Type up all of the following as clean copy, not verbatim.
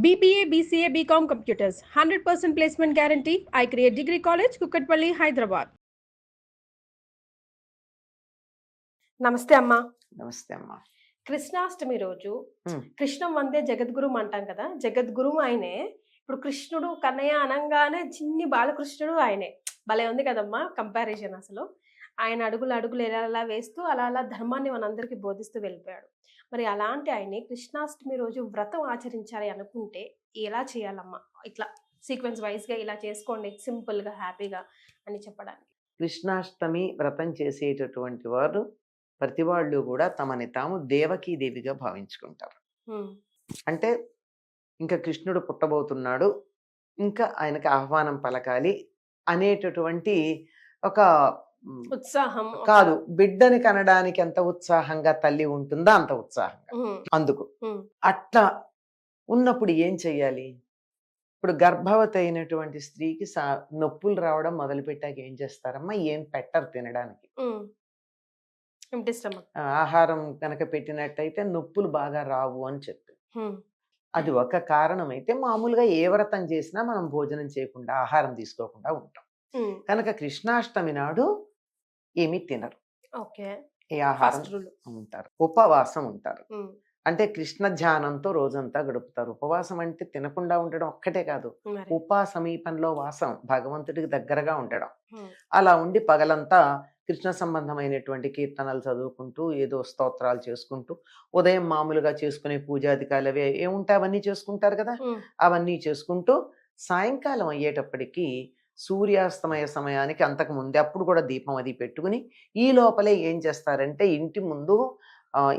BBA, BCA, BCom Computers. 100% placement guarantee. I create Degree College, Kukatpalli, Hyderabad. నమస్తే అమ్మా. నమస్తే అమ్మా. కృష్ణాష్టమి రోజు ఉమ్, కృష్ణం వందే జగద్గురుం అంటాం కదా, జగద్గురుం ఆయనే. ఇప్పుడు కృష్ణుడు కన్నయ్య అనంగానే చిన్ని బాలకృష్ణుడు ఆయనే. భలే ఉంది కదమ్మా కంపారిజన్ అసలు. ఆయన అడుగులు అడుగులు ఎలా ఎలా వేస్తూ అలా అలా ధర్మాన్ని మనందరికీ బోధిస్తూ వెళ్ళిపోయాడు. మరి అలాంటి ఆయన్ని కృష్ణాష్టమి రోజు వ్రతం ఆచరించాలి అనుకుంటే ఎలా చేయాలమ్మా? ఇట్లా సీక్వెన్స్ వైజ్గా ఇలా చేసుకోండి సింపుల్గా హ్యాపీగా అని చెప్పడానికి. కృష్ణాష్టమి వ్రతం చేసేటటువంటి వారు ప్రతి వాళ్ళు కూడా తమని తాము దేవిగా భావించుకుంటారు. ఉమ్, అంటే ఇంకా కృష్ణుడు పుట్టబోతున్నాడు, ఇంకా ఆయనకి ఆహ్వానం పలకాలి అనేటటువంటి ఒక ఉత్సాహం కాదు, బిడ్డని కనడానికి ఎంత ఉత్సాహంగా తల్లి ఉంటుందో అంత ఉత్సాహంగా. అందుకు అట్లా ఉన్నప్పుడు ఏం చెయ్యాలి? ఇప్పుడు గర్భవతి అయినటువంటి స్త్రీకి నొప్పులు రావడం మొదలుపెట్టాక ఏం చేస్తారమ్మా? ఏం పెట్టరు తినడానికి. ఆహారం కనుక పెట్టినట్టయితే నొప్పులు బాగా రావు అని చెప్పి, అది ఒక కారణం. అయితే మామూలుగా ఏ వ్రతం చేసినా మనం భోజనం చేయకుండా ఆహారం తీసుకోకుండా ఉంటాం. కనుక కృష్ణాష్టమి నాడు ఏమీ తినరు, ఏ ఆహారం ఉంటారు, ఉపవాసం ఉంటారు. అంటే కృష్ణ ధ్యానంతో రోజంతా గడుపుతారు. ఉపవాసం అంటే తినకుండా ఉండడం ఒక్కటే కాదు, సమీపంలో వాసం, భగవంతుడికి దగ్గరగా ఉండడం. అలా ఉండి పగలంతా కృష్ణ సంబంధమైనటువంటి కీర్తనలు చదువుకుంటూ ఏదో స్తోత్రాలు చేసుకుంటూ, ఉదయం మామూలుగా చేసుకునే పూజాధికారులు అవి ఏముంటాయి అవన్నీ చేసుకుంటారు కదా, అవన్నీ చేసుకుంటూ సాయంకాలం అయ్యేటప్పటికీ సూర్యాస్తమయ సమయానికి అంతకు ముందే అప్పుడు కూడా దీపం అది పెట్టుకుని ఈ లోపలే ఏం చేస్తారంటే ఇంటి ముందు,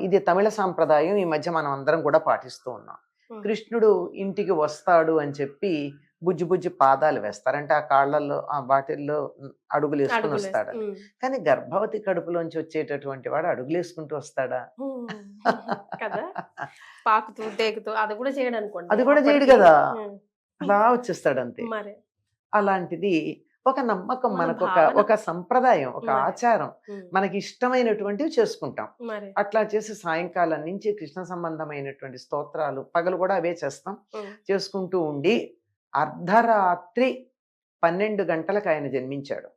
ఇది తమిళ సాంప్రదాయం, ఈ మధ్య మనం అందరం కూడా పాటిస్తూ ఉన్నాం. కృష్ణుడు ఇంటికి వస్తాడు అని చెప్పి బుజ్జి బుజ్జి పాదాలు వేస్తారంటే ఆ కాళ్ళల్లో ఆ వాటిల్లో అడుగులు వేసుకుని వస్తాడు. కానీ గర్భవతి కడుపులోంచి వచ్చేటటువంటి వాడు అడుగులు వేసుకుంటూ వస్తాడా? అది కూడా చేయడు కదా, అలా వచ్చేస్తాడు అంతే. అలాంటిది ఒక నమ్మకం, మనకు ఒక సంప్రదాయం, ఒక ఆచారం, మనకి ఇష్టమైనటువంటివి చేసుకుంటాం. అట్లా చేసి సాయంకాలం నుంచి కృష్ణ సంబంధమైనటువంటి స్తోత్రాలు, పగలు కూడా అవే చేస్తాం, చేసుకుంటూ ఉండి అర్ధరాత్రి 12 గంటలకు ఆయన జన్మించాడు.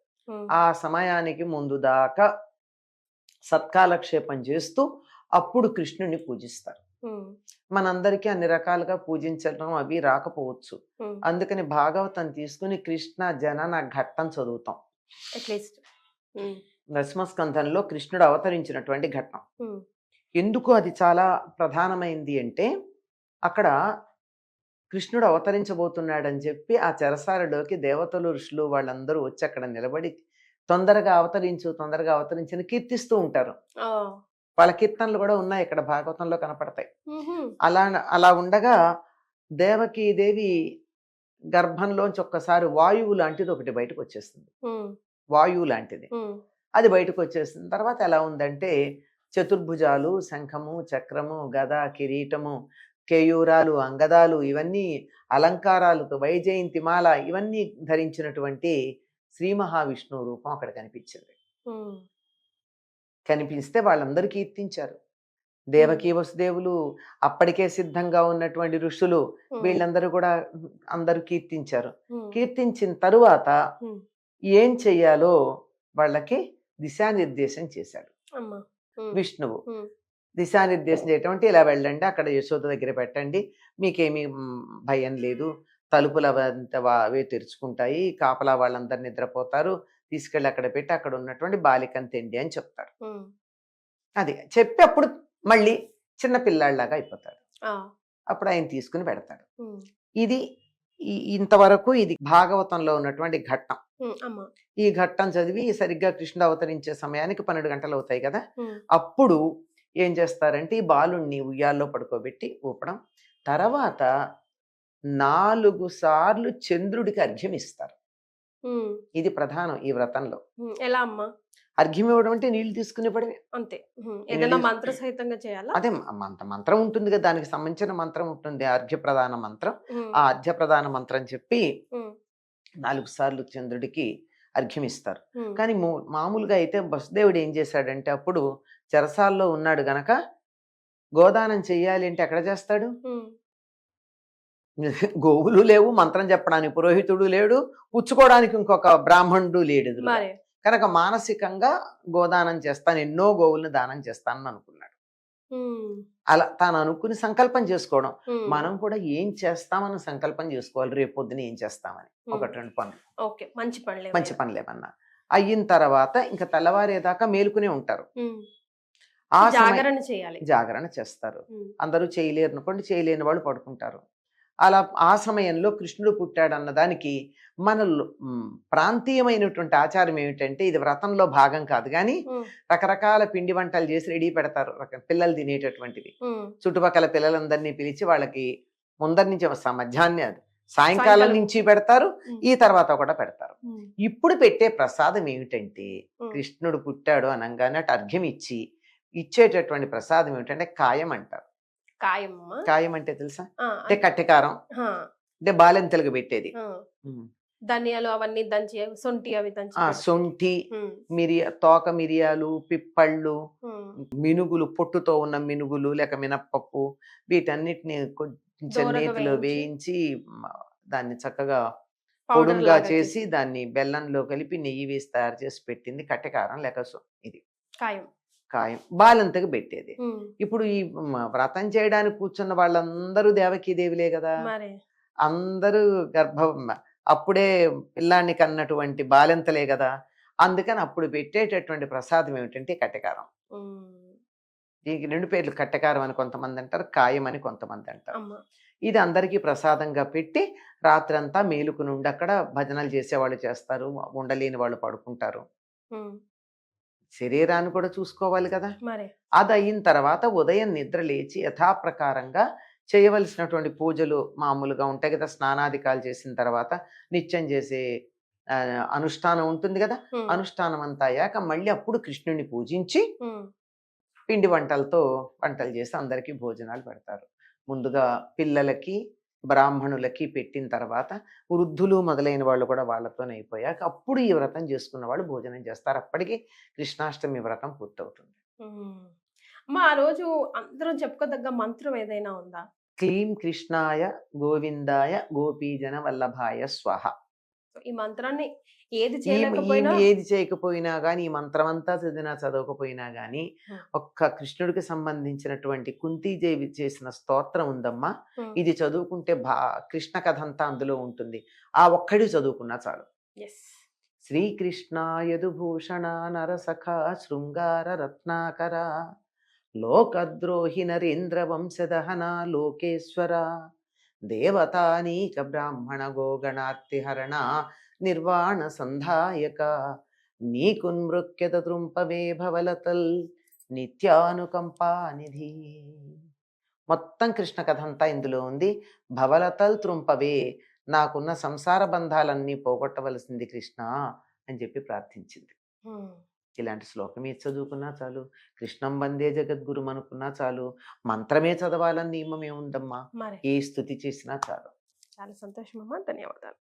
ఆ సమయానికి ముందు దాకా సత్కాలక్షేపం చేస్తూ అప్పుడు కృష్ణుని పూజిస్తారు. మనందరికీ అన్ని రకాలుగా పూజించడం అవి రాకపోవచ్చు, అందుకని భాగవతం తీసుకుని కృష్ణ జనన ఘట్టం చదువుతాం. దశమస్కంధంలో కృష్ణుడు అవతరించినటువంటి ఘట్టం. ఎందుకు అది చాలా ప్రధానమైంది అంటే, అక్కడ కృష్ణుడు అవతరించబోతున్నాడని చెప్పి ఆ చెరసాలలోకి దేవతలు, ఋషులు వాళ్ళందరూ వచ్చి అక్కడ నిలబడి తొందరగా అవతరించు తొందరగా అవతరించని కీర్తిస్తూ ఉంటారు. వాళ్ళ కీర్తనలు కూడా ఉన్నాయి, ఇక్కడ భాగవతంలో కనపడతాయి. అలా ఉండగా దేవకీదేవి గర్భంలోంచి ఒక్కసారి వాయువు లాంటిది ఒకటి బయటకు వచ్చేస్తుంది. వాయువు లాంటిది అది బయటకు వచ్చేసిన తర్వాత ఎలా ఉందంటే, చతుర్భుజాలు, శంఖము, చక్రము, గద, కిరీటము, కేయూరాలు, అంగదాలు, ఇవన్నీ అలంకారాలతో, వైజయంతి మాల ఇవన్నీ ధరించినటువంటి శ్రీ మహావిష్ణువు రూపం అక్కడ కనిపించింది. కనిపిస్తే వాళ్ళందరూ కీర్తించారు. దేవకీ వసుదేవులు, అప్పటికే సిద్ధంగా ఉన్నటువంటి ఋషులు, వీళ్ళందరూ కూడా అందరూ కీర్తించారు. కీర్తించిన తరువాత ఏం చెయ్యాలో వాళ్ళకి దిశానిర్దేశం చేశాడు విష్ణువు. దిశానిర్దేశం చేయటం అంటే, ఇలా వెళ్ళండి, అక్కడ యశోద దగ్గర పెట్టండి, మీకేమీ భయం లేదు, తలుపులు అవే తెరుచుకుంటాయి, కాపలా వాళ్ళందరూ నిద్రపోతారు, తీసుకెళ్ళి అక్కడ పెట్టి అక్కడ ఉన్నటువంటి బాలికను తెండి అని చెప్తారు. అది చెప్పి అప్పుడు మళ్ళీ చిన్న పిల్లాడిలాగా అయిపోతాడు. అప్పుడు ఆయన తీసుకుని పెడతాడు. ఇది ఇంతవరకు ఇది భాగవతంలో ఉన్నటువంటి ఘట్టం. ఈ ఘట్టం చదివి సరిగ్గా కృష్ణుడు అవతరించే సమయానికి 12 గంటలు అవుతాయి కదా, అప్పుడు ఏం చేస్తారంటే ఈ బాలుణ్ణి ఉయ్యాల్లో పడుకోబెట్టి ఊపడం, తర్వాత 4 సార్లు చంద్రుడికి అర్ఘ్యం ఇస్తారు. ఇది ప్రధానం ఈ వ్రతంలో. ఎలా అమ్మా అర్ఘ్యం ఇవ్వడం అంటే నీళ్లు తీసుకుని పడమే అంతే. ఏదైనా మంత్ర సహితంగా చేయాలా? అదే మంత్రం ఉంటుంది కదా, దానికి సంబంధించిన మంత్రం ఉంటుంది, అర్ఘ్య ప్రధాన మంత్రం. ఆ అర్ఘ్య ప్రధాన మంత్రం చెప్పి 4 సార్లు చంద్రుడికి అర్ఘ్యం ఇస్తారు. కానీ మామూలుగా అయితే వసుదేవుడు ఏం చేశాడంటే, అప్పుడు చెరసాల్లో ఉన్నాడు గనక గోదానం చెయ్యాలి అంటే ఎక్కడ చేస్తాడు? గోవులు లేవు, మంత్రం చెప్పడానికి పురోహితుడు లేడు, పుచ్చుకోవడానికి ఇంకొక బ్రాహ్మణుడు లేడు ఎదురుగా. మరి కనుక మానసికంగా గోదానం చేస్తాను, ఎన్నో గోవుల్ని దానం చేస్తానని అనుకున్నాడు. అలా తాను అనుకుని సంకల్పం చేసుకోవడం. మనం కూడా ఏం చేస్తామని సంకల్పం చేసుకోవాలి, రేపు పొద్దున ఏం చేస్తామని. ఒకటి రెండు పనులు, ఓకే, మంచి పనులు ఏమన్నా అయిన తర్వాత ఇంకా తెల్లవారేదాకా మేలుకునే ఉంటారు. ఆ జాగరణ చేయాలి, జాగరణ చేస్తారు. అందరూ చేయలేరు అనుకోండి, చేయలేని వాళ్ళు పడుకుంటారు. అలా ఆ సమయంలో కృష్ణుడు పుట్టాడు అన్నదానికి మన ప్రాంతీయమైనటువంటి ఆచారం ఏమిటంటే, ఇది వ్రతంలో భాగం కాదు కానీ రకరకాల పిండి వంటలు చేసి రెడీ పెడతారు, పిల్లలు తినేటటువంటివి. చుట్టుపక్కల పిల్లలందరినీ పిలిచి వాళ్ళకి ముందరి నుంచి మధ్యాహ్నం సాయంకాలం నుంచి పెడతారు, ఈ తర్వాత కూడా పెడతారు. ఇప్పుడు పెట్టే ప్రసాదం ఏమిటంటే, కృష్ణుడు పుట్టాడు అనగానే అర్ఘ్యం ఇచ్చేటటువంటి ప్రసాదం ఏమిటంటే కాయం అంటారు. కాయం అంటే తెలుసా? అంటే కట్టెకారం, అంటే బాలెంతలుగా పెట్టేది. ధనియాలు అవన్నీ దంచి, సొంటి అవి దంచి, సొంటి తోక మిరియాలు, పిప్పళ్ళు, మినుగులు, పొట్టుతో ఉన్న మినుగులు లేక మినప్పప్పు, వీటన్నిటిని కొంచెం నేతిలో వేయించి దాన్ని చక్కగా పొడుగా చేసి దాన్ని బెల్లంలో కలిపి నెయ్యి వేసి తయారు చేసి పెట్టింది కట్టెకారం లేక ఇది కాయం, బాలంతకు పెట్టేది. ఇప్పుడు ఈ వ్రతం చేయడానికి కూర్చున్న వాళ్ళందరూ దేవకీదేవిలే కదా, అందరూ అప్పుడే పిల్లాన్ని కన్నటువంటి బాలెంతలే కదా. అందుకని అప్పుడు పెట్టేటటువంటి ప్రసాదం ఏమిటంటే కట్టెకారం. దీనికి రెండు పేర్లు, కట్టెకారం అని కొంతమంది అంటారు, కాయం అని కొంతమంది అంటారు. ఇది అందరికీ ప్రసాదంగా పెట్టి రాత్రంతా మేలుకుని ఉండి అక్కడ భజనలు చేసేవాళ్ళు చేస్తారు, ఉండలేని వాళ్ళు పడుకుంటారు. శరీరాన్ని కూడా చూసుకోవాలి కదా. అది అయిన తర్వాత ఉదయం నిద్ర లేచి యథాప్రకారంగా చేయవలసినటువంటి పూజలు మామూలుగా ఉంటాయి కదా. స్నానాధికాలు చేసిన తర్వాత నిత్యం చేసే అనుష్ఠానం ఉంటుంది కదా. అనుష్ఠానం అంతా అయ్యాక మళ్ళీ అప్పుడు కృష్ణుడిని పూజించి పిండి వంటలు చేసి అందరికీ భోజనాలు పెడతారు. ముందుగా పిల్లలకి, బ్రాహ్మణులకి పెట్టిన తర్వాత వృద్ధులు మొదలైన వాళ్ళు కూడా వాళ్ళతోనే అయిపోయాక అప్పుడు ఈ వ్రతం చేసుకున్న వాళ్ళు భోజనం చేస్తారు. అప్పటికి కృష్ణాష్టమి వ్రతం పూర్తవుతుంది. ఆ రోజు అందరూ చెప్పుకోదగ్గ మంత్రం ఏదైనా ఉందా? క్లీం కృష్ణాయ గోవిందాయ గోపీజన వల్లభాయ స్వహ. ఈ మంత్రాన్ని ఏది చేయకపోయినా గాని, ఈ మంత్రం అంతా చదవకపోయినా గాని, ఒక్క కృష్ణుడికి సంబంధించినటువంటి కుంతీదేవి చేసిన స్తోత్రం ఉందమ్మా, ఇది చదువుకుంటే కృష్ణ కథ అంతా అందులో ఉంటుంది. ఆ ఒక్కడి చదువుకున్నా చాలు. శ్రీకృష్ణ యదుభూషణ నరసఖ శృంగార రత్నాకర లోకద్రోహి నరేంద్ర వంశదహన లోకేశ్వర దేవతానీక బ్రాహ్మణ గోగణార్తిహరణ నిర్వాణ సంధాయక నీకున్మృక్యత త్రుంపవే భవలతల్ నిత్యానుకంపానిధి. మొత్తం కృష్ణ కథ అంతా ఇందులో ఉంది. భవలతల్ త్రుంపవే, నాకున్న సంసార బంధాలన్నీ పోగొట్టవలసింది కృష్ణ అని చెప్పి ప్రార్థించింది. ఇలాంటి శ్లోకం ఏది చదువుకున్నా చాలు, కృష్ణం వందే జగద్గురుం అనుకున్నా చాలు, మంత్రమే చదవాలని నియమం ఏముందమ్మా, ఏ స్తుతి చేసినా చాలు. చాలా సంతోషం అమ్మా, ధన్యవాదాలు.